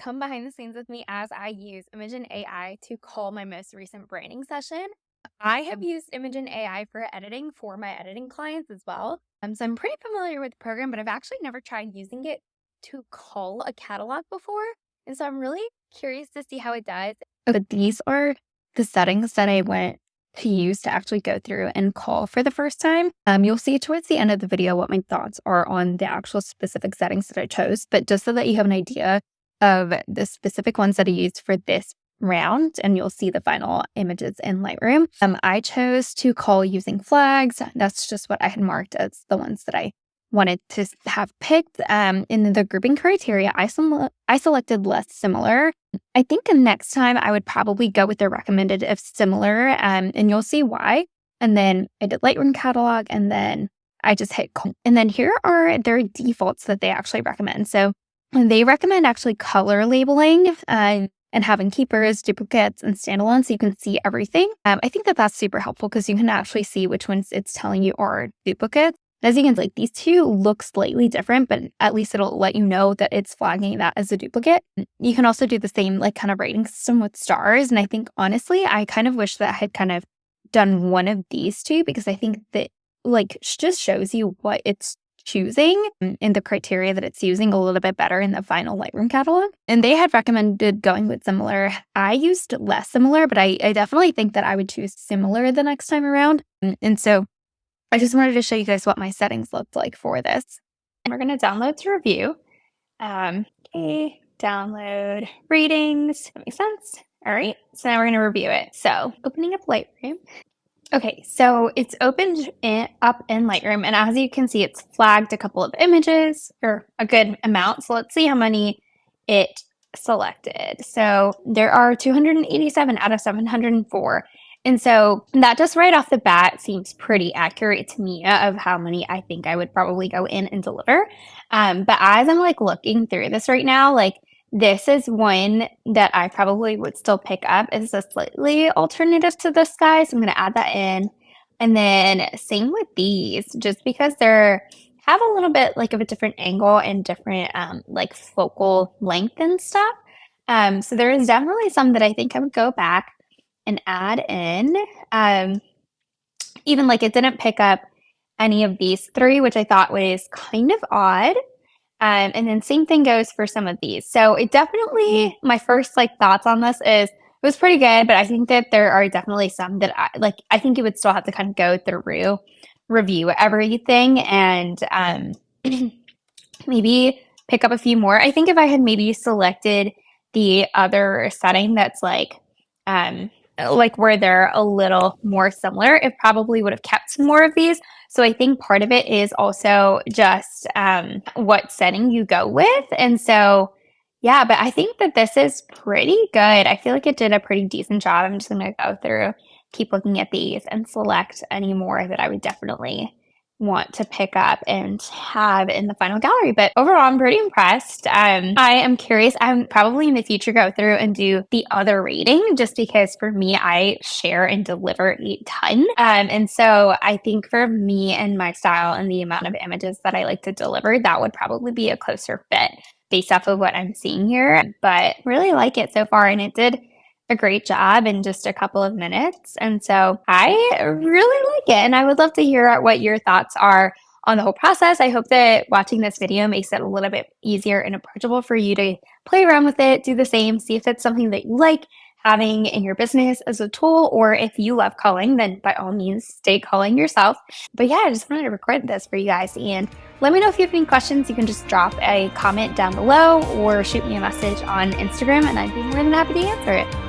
come behind the scenes with me as I use ImagenAI to call my most recent branding session. I have used ImagenAI for editing for my editing clients as well. So I'm pretty familiar with the program, but I've actually never tried using it to cull a catalog before. And so I'm really curious to see how it does. But these are the settings that I went to use to actually go through and cull for the first time. You'll see towards the end of the video what my thoughts are on the actual specific settings that I chose, but just so that you have an idea of the specific ones that I used for this round, and you'll see the final images in Lightroom. I chose to cull using flags. That's just what I had marked as the ones that I wanted to have picked. In the grouping criteria, I selected less similar. I think next time I would probably go with the recommended if similar, and you'll see why. And then I did Lightroom catalog, and then I just hit cull. And then here are their defaults that they actually recommend. So they recommend actually color labeling and having keepers, duplicates, and standalones so you can see everything. I think that that's super helpful because you can actually see which ones it's telling you are duplicates. As you can see, these two look slightly different, but at least it'll let you know that it's flagging that as a duplicate. You can also do the same kind of rating system with stars. And I think, honestly, I kind of wish that I had kind of done one of these two because I think that just shows you what it's choosing in the criteria that it's using a little bit better in the final Lightroom catalog. And they had recommended going with similar. I used less similar, but I definitely think that I would choose similar the next time around. And so I just wanted to show you guys what my settings looked like for this. And we're going to download to review. Okay, download ratings. That makes sense. All right, so now we're going to review it. So opening up Lightroom. Okay, so it's opened up in Lightroom, and as you can see, it's flagged a couple of images, or a good amount. So let's see how many it selected. So there are 287 out of 704. And so that just right off the bat seems pretty accurate to me of how many I think I would probably go in and deliver. But as I'm looking through this right now, this is one that I probably would still pick up. It's a slightly alternative to this guy, so I'm going to add that in. And then same with these, just because they're have a little bit of a different angle and different focal length and stuff. So there is definitely some that I think I would go back and add in. Even it didn't pick up any of these three, which I thought was kind of odd. And then same thing goes for some of these. So it definitely, my first thoughts on this is it was pretty good, but I think that there are definitely some that I think you would still have to kind of go through, review everything, and maybe pick up a few more. I think if I had maybe selected the other setting that's where they're a little more similar, it probably would have kept some more of these. So I think part of it is also just what setting you go with. And so, yeah, but I think that this is pretty good. I feel like it did a pretty decent job. I'm just going to go through, keep looking at these and select any more that I would definitely want to pick up and have in the final gallery. But overall, I'm pretty impressed. I am curious. I'm probably in the future go through and do the other rating just because for me, I share and deliver a ton. And so I think for me and my style and the amount of images that I like to deliver, that would probably be a closer fit based off of what I'm seeing here. But really like it so far. And it did a great job in just a couple of minutes. And so I really like it. And I would love to hear what your thoughts are on the whole process. I hope that watching this video makes it a little bit easier and approachable for you to play around with it, do the same, see if it's something that you like having in your business as a tool, or if you love culling, then by all means, stay culling yourself. But yeah, I just wanted to record this for you guys. And let me know if you have any questions. You can just drop a comment down below or shoot me a message on Instagram, and I'd be more than happy to answer it.